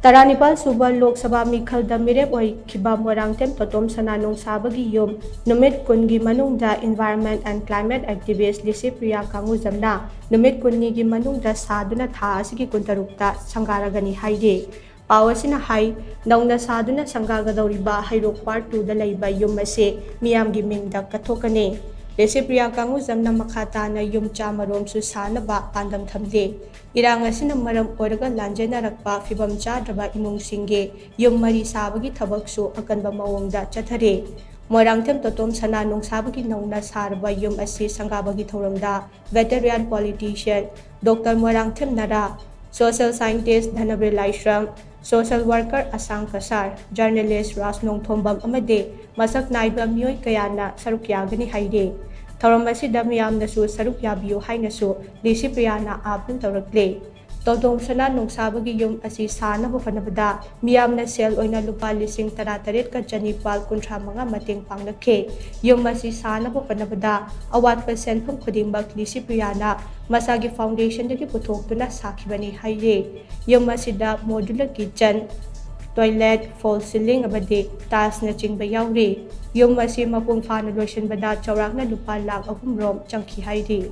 Taranipal SUBA Lok Sabha MEEKHAL da MEEREP OIKHIBA Moirangthem Totomsana Nongshaba gi yum NUMIT kungi manung da Environment and Climate Activist Licypriya Kangujam na NUMIT kunni gi manung da SHADUNA tha asigi kuntarukta Shangaragani HAIRI Pawasina hai nauna SHADUNA Shangagadoriba Hairok Part 2 da laiba yum ase miyam gi mingda kathokane Licypriya Kangujam na makata na yum chamarom su sanaba pandam thamle Irang asina maram oraga lanjanarakpa fibam chadraba imungsingge yum mari sabagi thabaksu akanba mawongda chathare Moirangthem Totomsana Nongshaba gi nauna sarba yum asi sangabagi thoramda veteran politician Dr. Moirangthem Nara social scientist Dhanabri Laishram social worker Asang Kasar journalist Rasnong Thombam amade masak naiba miyoi kayana sarukyagani haire Thoram asida miyamnasu sarukyabiyo hainasu Licypriya na apun tawrakle Totomsana Nongshaba gi yum asi sanaba fanabada miyamna sel oina lupa lising tarataret ka janipal kuntra mga mateng panglakhe yum asi sanaba fanabada awatpa senpham khudingmak Licypriya na masagi foundation dagi puthoktuna sakhibani haire yum asida modular kitchen toilet false ceiling abadi tiles na chingba yauri yum asi mapung fana lotion bada chawrak na lupa lakh 3 rom changki hairi